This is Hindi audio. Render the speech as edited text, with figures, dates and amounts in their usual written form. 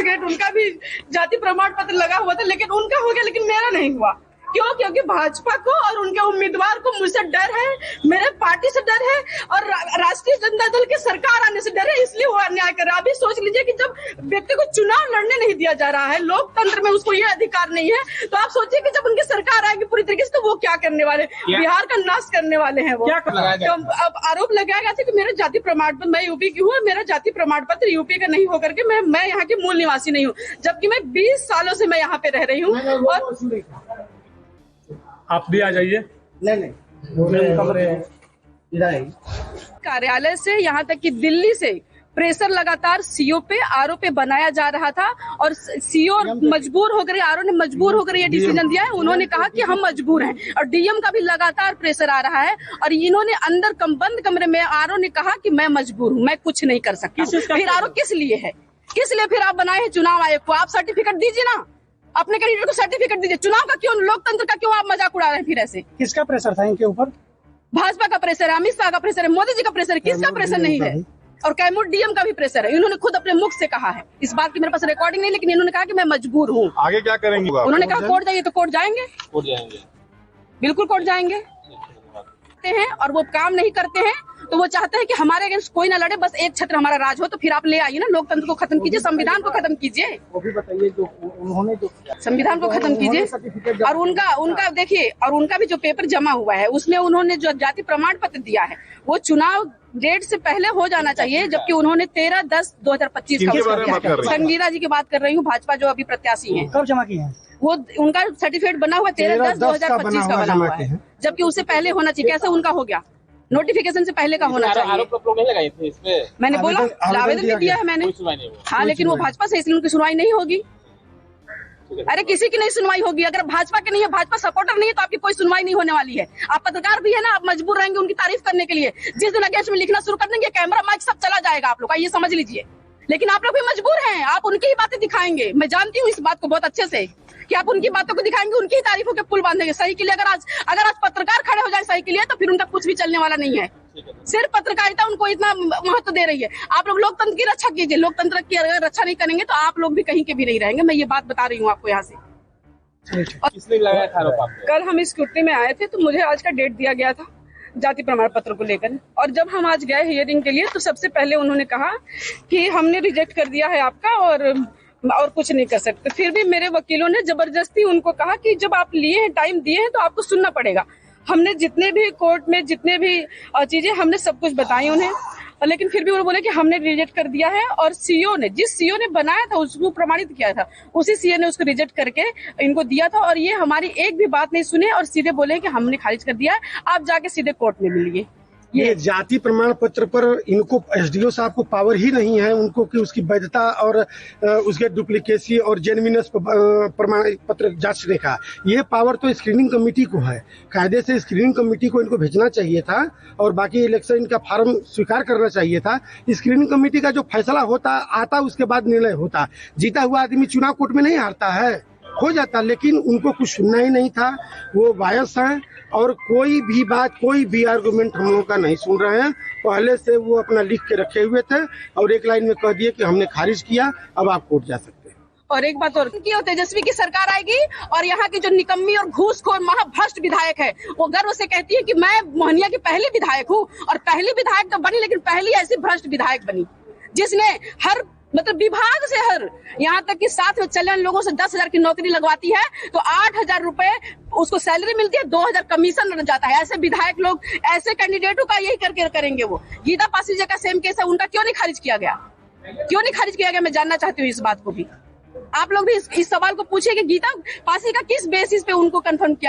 सर्टिफिकेट, उनका भी जाति प्रमाण पत्र लगा हुआ था, लेकिन उनका हो गया, लेकिन मेरा नहीं हुआ। क्यों? क्योंकि भाजपा को और उनके उम्मीदवार को मुझसे डर है, मेरे पार्टी से डर है और राष्ट्रीय जनता दल की सरकार आने से डर है, इसलिए वो अन्याय कर रहा है। अभी सोच लीजिए कि जब व्यक्ति को चुनाव लड़ने नहीं दिया जा रहा है, लोकतंत्र में उसको ये अधिकार नहीं है, तो आप सोचिए कि जब उनकी सरकार आएगी पूरी तरीके से, तो वो क्या करने वाले, बिहार का नाश करने वाले हैं वो। तो अब आरोप लगाया गया था कि मेरा जाति प्रमाण पत्र, मैं यूपी की हूँ, मेरा जाति प्रमाण पत्र यूपी का नहीं होकर के मैं यहाँ की मूल निवासी नहीं हूँ, जबकि मैं 20 सालों से मैं यहाँ पे रह रही हूँ। और आप भी आ जाइए। नहीं कार्यालय से यहाँ तक कि दिल्ली से प्रेशर लगातार सीओ पे, आरओ पे बनाया जा रहा था और सीओ मजबूर हो गए, आरओ ने मजबूर होकर ये डिसीजन दिया है। उन्होंने कहा कि हम मजबूर हैं और डीएम का भी लगातार प्रेशर आ रहा है और इन्होंने अंदर बंद कमरे में आरओ ने कहा कि मैं मजबूर हूँ, मैं कुछ नहीं कर सकता। फिर आरओ किस लिए है, किस लिए फिर आप बनाए हैं चुनाव आयोग को? आप सर्टिफिकेट दीजिए ना, अपने कैंडिडेट को सर्टिफिकेट दीजिए। चुनाव का क्यों, लोकतंत्र का क्यों आप मजाक उड़ा रहे हैं? फिर ऐसे किसका प्रेशर था इनके ऊपर? भाजपा का प्रेशर है, अमित शाह का प्रेशर है, मोदी जी का प्रेशर है, किसका प्रेशर नहीं है? और कैमूर डीएम का भी प्रेशर है। इन्होंने खुद अपने मुख से कहा है, इस बात की मेरे पास रिकॉर्डिंग नहीं, लेकिन इन्होंने कहा कि मैं मजबूर हूँ। आगे क्या करेंगे? उन्होंने कहा कोर्ट जाइए, तो कोर्ट जाएंगे, बिल्कुल कोर्ट जाएंगे हैं और वो काम नहीं करते हैं, तो वो चाहते हैं कि हमारे अगेंस्ट कोई ना लड़े, बस एक छत्र हमारा राज हो। तो फिर आप ले आइए ना, लोकतंत्र को खत्म कीजिए, संविधान को खत्म कीजिए, वो भी बताइए जो उन्होंने जो संविधान को खत्म कीजिए। और उनका देखिए, और उनका भी जो पेपर जमा हुआ है उसमें उन्होंने जो जाति प्रमाण पत्र दिया है वो चुनाव डेट से पहले हो जाना चाहिए, जबकि उन्होंने 13/10/2025 का संगीता जी की बात कर रही हूँ, भाजपा जो अभी प्रत्याशी है। कब जमा की है? वो उनका सर्टिफिकेट बना हुआ 13/10/2025 का बना हुआ है, जबकि उससे पहले होना चाहिए। कैसे उनका हो गया? नोटिफिकेशन से पहले का होना चाहिए। मैंने बोला आवेदन भी दिया है मैंने, हाँ, लेकिन वो भाजपा से, इसलिए उनकी सुनवाई नहीं होगी। अरे किसी की नहीं सुनवाई होगी, अगर भाजपा के नहीं है, भाजपा सपोर्टर नहीं है, तो आपकी कोई सुनवाई नहीं होने वाली है। आप पत्रकार भी है ना, आप मजबूर रहेंगे उनकी तारीफ करने के लिए। जिस दिन अगेंस्ट में लिखना शुरू कर देंगे, कैमरा माइक सब चला जाएगा आप लोग का, ये समझ लीजिए। लेकिन आप लोग भी मजबूर हैं, आप उनकी ही बातें दिखाएंगे। मैं जानती हूँ इस बात को बहुत अच्छे से कि आप उनकी बातों को दिखाएंगे, उनकी ही तारीफों के पुल बांधेंगे। सही के लिए अगर आज पत्रकार खड़े हो जाए सही के लिए, तो फिर उनका कुछ भी चलने वाला नहीं है। सिर्फ पत्रकारिता उनको इतना महत्व दे रही है। आप लोग लोकतंत्र की रक्षा कीजिए, लोकतंत्र की अगर रक्षा नहीं करेंगे तो आप लोग भी कहीं के भी नहीं रहेंगे। मैं ये बात बता रही हूँ आपको यहाँ से। कल हम स्कूटी में आए थे, तो मुझे आज का डेट दिया गया था जाति प्रमाण पत्र को लेकर, और जब हम आज गए हियरिंग के लिए, तो सबसे पहले उन्होंने कहा कि हमने रिजेक्ट कर दिया है आपका और कुछ नहीं कर सकते। फिर भी मेरे वकीलों ने जबरदस्ती उनको कहा कि जब आप लिए हैं, टाइम दिए हैं, तो आपको सुनना पड़ेगा। हमने जितने भी कोर्ट में जितने भी चीजें हमने सब कुछ बताई उन्हें, लेकिन फिर भी वो बोले कि हमने रिजेक्ट कर दिया है। और सीओ ने, जिस सीओ ने बनाया था उसको प्रमाणित किया था, उसी सीओ ने उसको रिजेक्ट करके इनको दिया था। और ये हमारी एक भी बात नहीं सुने और सीधे बोले कि हमने खारिज कर दिया है, आप जाके सीधे कोर्ट में मिलिए। ये जाति प्रमाण पत्र पर इनको एसडीओ साहब को पावर ही नहीं है उनको कि उसकी वैधता और उसके डुप्लीकेसी और जेन्युइननेस प्रमाण पत्र जांचने का। ये पावर तो स्क्रीनिंग कमेटी को है। कायदे से स्क्रीनिंग कमेटी को इनको भेजना चाहिए था और बाकी इलेक्शन का फॉर्म स्वीकार करना चाहिए था। स्क्रीनिंग कमेटी का जो फैसला होता आता उसके बाद निर्णय होता। जीता हुआ आदमी चुनाव कोर्ट में नहीं हारता है, हो जाता, लेकिन उनको कुछ सुनना ही नहीं था। वो बायस हैं और कोई भी बात, कोई भी आर्गुमेंट हम लोगों का नहीं सुन रहे हैं। पहले से वो अपना लिख के रखे हुए थे और एक लाइन में कह दिए कि हमने खारिज किया, अब आप कोर्ट जा सकते हैं। और एक बात और, कि तेजस्वी की सरकार आएगी और यहाँ की जो निकम्मी और घूसखोर महाभ्रष्ट विधायक है, वो गर्व से कहती है कि मैं मोहनिया की पहली विधायक हूँ। और पहली विधायक तो बनी, लेकिन पहली ऐसी भ्रष्ट विधायक बनी जिसने हर विभाग से हर, यहाँ तक कि साथ में चलने वाले लोगों से 10,000 की नौकरी लगवाती है, तो 8,000 रुपए उसको सैलरी मिलती है, 2,000 कमीशन लग जाता है। ऐसे विधायक लोग, ऐसे कैंडिडेटों का यही करके करेंगे। वो गीता पासी जी का सेम केस है, उनका क्यों नहीं खारिज किया गया? क्यों नहीं खारिज किया गया? मैं जानना चाहती हूँ इस बात को भी। आप लोग भी इस सवाल को पूछिए कि गीता पासी का किस बेसिस पे उनको कंफर्म किया